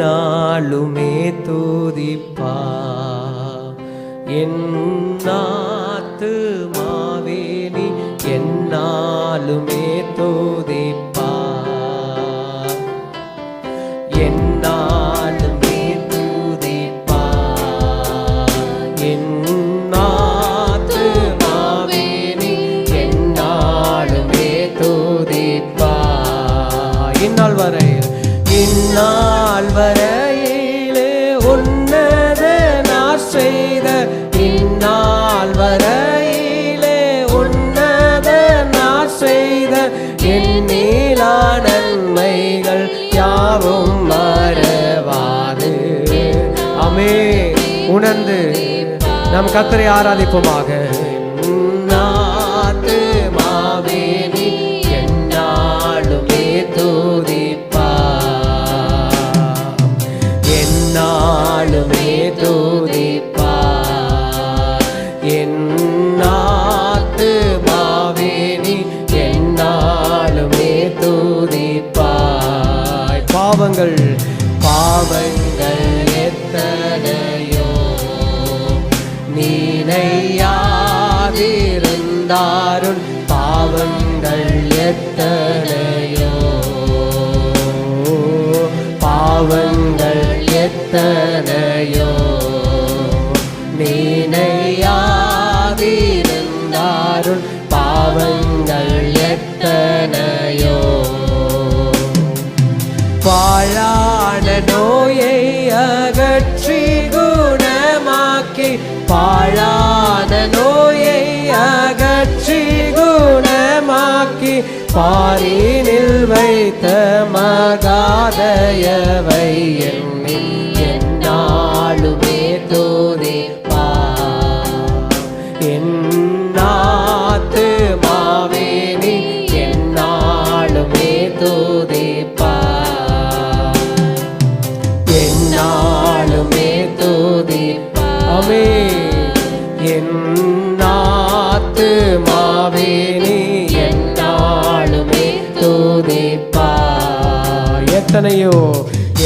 என்னாலுமே துதிப்பா என் ஆத்துமாவே நீ என்னாலுமே துதிப்பா என்னாலுமே துதிப்பா என் ஆத்துமாவே நீ என்னாலுமே துதிப்பா இந்நாள் வரையிலே உன்னதனார் செய்த இந்நாள் வரையிலே உன்னதனார் செய்த எண்ணிலா நன்மைகள் யாவும் மறவாது. ஆமென். உணர்ந்து நம் கர்த்தரை ஆராதிப்போமாக. ஆத்துமாவே நீ என்னாலுமே துதிப்பா என்னாலுமே துதிப்பா என் ஆத்துமாவே நீ என்னாலுமே துதிப்பாய். பாவங்கள் எத்தனையோ நினையாதிருந்தாருள் பாவங்கள் எத்தனையோ பாவங்கள் எத்தனையோ நினையாதிருந்தாருள் பாவங்கள் எத்தனையோ பாழான நோயை அகற்றி குணமாக்கி பாழான நோயை அகற்றி குணமாக்கி பாரினில் வைத்த மகாதயவை எண்ணில் என்னாலுமே துதிப்பா என் ஆத்துமாவே நீ என்னாலுமே துதிப்பா என்னாலுமே துதிப்பா. ஆமென். என் ஆத்துமாவே நீ என்னாலுமே துதிப்பா எத்தனையோ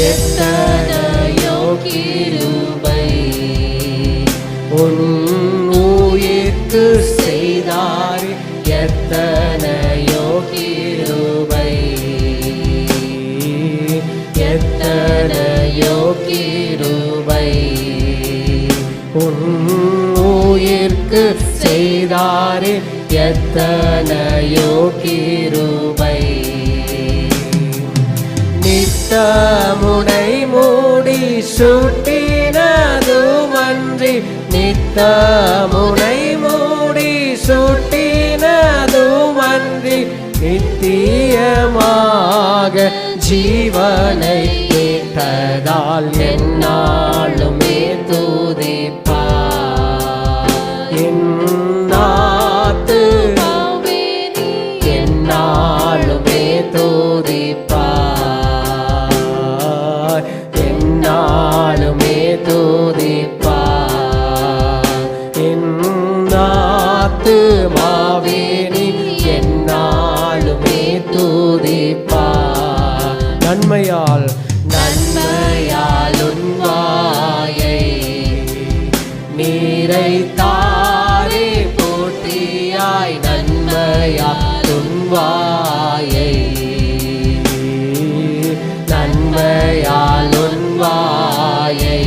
எத்தனையோ கிருபை உன் உயிர்க்கு செய்தார் எத்தனையோ கிருபை எத்தனையோ கிருபை உன் உயிர்க்கு செய்தார் எத்தனையோ கிருபை நித்தமுனை மூடி சுட்டினதுமன்றி நித்தமுனை மூடி சுட்டினதுமன்றி நித்தியமாக ஜீவனை கேட்டதால் என்னாலுமே துதிப்பா என் ஆத்துமாவே நீ என்னாலுமே துதிப்பா என்னாலுமே துதிப்பா என் ஆத்துமாவே நீ என்னாலுமே துதிப்பா நன்மையால் உன் வாயை நீரைத்தாரே போற்றியாய் நன்மையால் உன் வாயை நன்மையால் உன் வாயை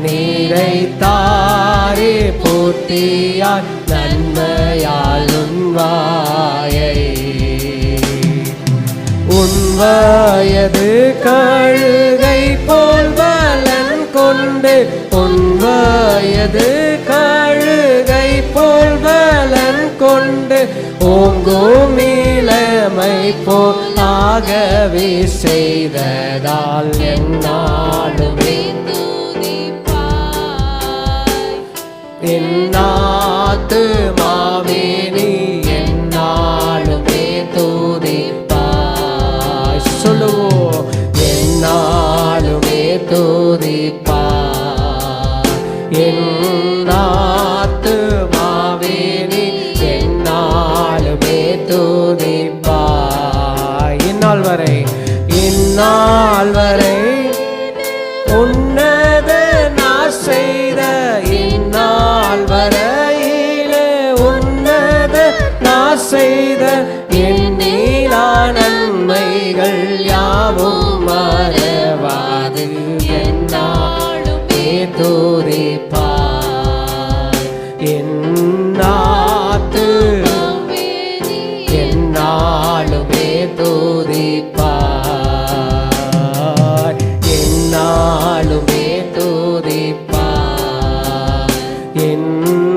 நீரைத்தாரே போற்றியாய் நன்மையால் உன் வாயை உன் வயது கழுகை போல் பலன் கொண்டு உன் வயது கழுகை போல் பலன் கொண்டு ஓங்கும் இளமை போல் ஆகவே செய்ததால் என்னாலுமே என் ஆத்துமாவே நீ என்னாலுமே துதிப்பாய். சொல்லுவோம் என்னாலுமே துதிப்பாய் என் ஆத்துமாவே நீ என்னாலுமே துதிப்பாய். இந்நாள் வரை என்